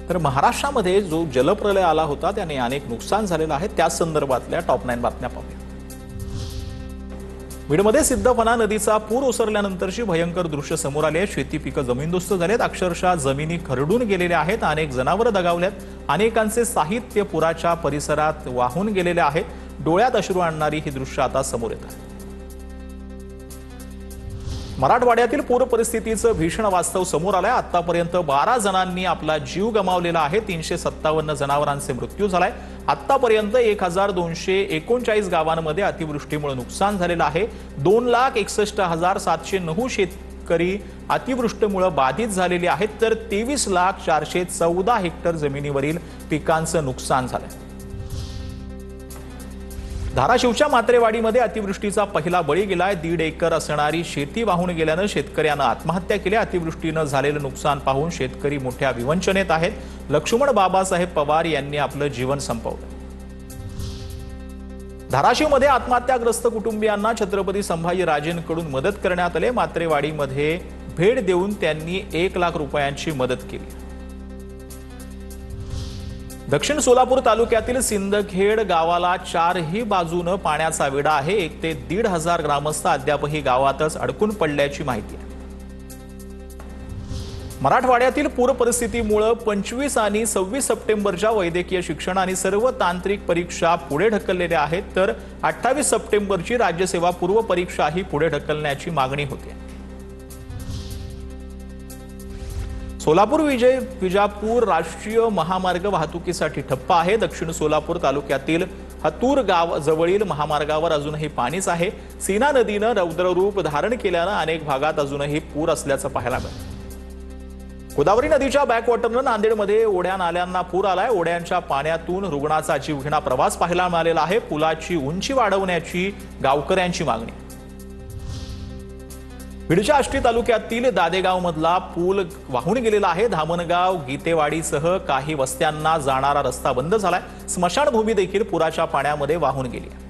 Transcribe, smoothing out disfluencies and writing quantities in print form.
तर महाराष्ट्रामध्ये जो जलप्रलय आला होता त्याने अनेक नुकसान झालेलं आहे। त्या संदर्भातल्या टॉप 9 बातम्या पाहूया। बीडमध्ये सिद्धपणा नदीचा पूर ओसरल्यानंतरची भयंकर दृश्य समोर आले आहेत। शेती पिकं जमीनदोस्त झालेत, अक्षरशः जमिनी खरडून गेलेल्या आहेत, अनेक जनावरं दगावल्यात, अनेकांचे साहित्य पुराच्या परिसरात वाहून गेलेले आहेत। डोळ्यात अश्रू आणणारी ही दृश्य आता समोर येत आहेत। मराठवाड्यातील पूर परिस्थितीचं भीषण वास्तव समोर आलंय। आतापर्यंत 12 जणांनी आपला जीव गमावलेला आहे, 357 जनावरांचे मृत्यू झालाय। आतापर्यंत 1239 गावांमध्ये अतिवृष्टीमुळे नुकसान झालेलं आहे। 2,61,709 शेतकरी अतिवृष्टीमुळे बाधित झालेले आहेत, तर 23,414 हेक्टर जमिनीवरील पिकांचं नुकसान झालंय। धाराशिवच्या मात्रेवाडीमध्ये अतिवृष्टीचा पहिला बळी गेलाय। 1.5 एकर असणारी शेती वाहून गेल्यानं शेतकऱ्यानं आत्महत्या केली। अतिवृष्टीनं झालेलं नुकसान पाहून शेतकरी मोठ्या विवंचनेत आहेत। लक्ष्मण बाबासाहेब पवार यांनी आपलं जीवन संपवलं। धाराशिवमध्ये आत्महत्याग्रस्त कुटुंबियांना छत्रपती संभाजीराजेंकडून मदत करण्यात आली। मात्रेवाडीमध्ये भेट देऊन त्यांनी 1 लाख रुपयांची मदत केली। दक्षिण सोलापूर तालुक्यातील सिंदखेड गावाला 4ही बाजूने पाण्याचा विडा आहे। 1 ते 1,500 ग्रामस्थ अद्यापही गावातच अडकून पडल्याची माहिती आहे। मराठवाड्यातील पूर परिस्थितीमुळे 25 आणि 26 सप्टेंबरच्या वैद्यकीय शिक्षण आणि सर्व तांत्रिक परीक्षा पुढे ढकललेल्या आहेत, तर 28 सप्टेंबरची राज्यसेवा पूर्व परीक्षाही पुढे ढकलण्याची मागणी होती। सोलापूर विजापूर राष्ट्रीय महामार्ग वाहतुकीसाठी ठप्प आहे। दक्षिण सोलापूर तालुक्यातील हतूर गाव जवळील महामार्गावर अजूनही पाणीच आहे। सीना नदीनं रौद्ररूप धारण केल्यानं अनेक भागात अजूनही पूर असल्याचं पाहायला मिळतं। गोदावरी नदीच्या बॅकवॉटरनं नांदेडमध्ये ओढ्या नाल्यांना पूर आलाय। ओढ्यांच्या पाण्यातून रुग्णाचा जीवघेणा प्रवास पाहायला मिळालेला आहे। पुलाची उंची वाढवण्याची गावकऱ्यांची मागणी। बीडच्या आष्टी तालुक्यातील दादेगाव मधला पूल वाहून गेलेला आहे। धामणगाव गीतेवाडीसह काही वस्त्यांना जाणारा रस्ता बंद झालाय। स्मशानभूमी देखील पुराच्या पाण्यामध्ये वाहून गेली आहे।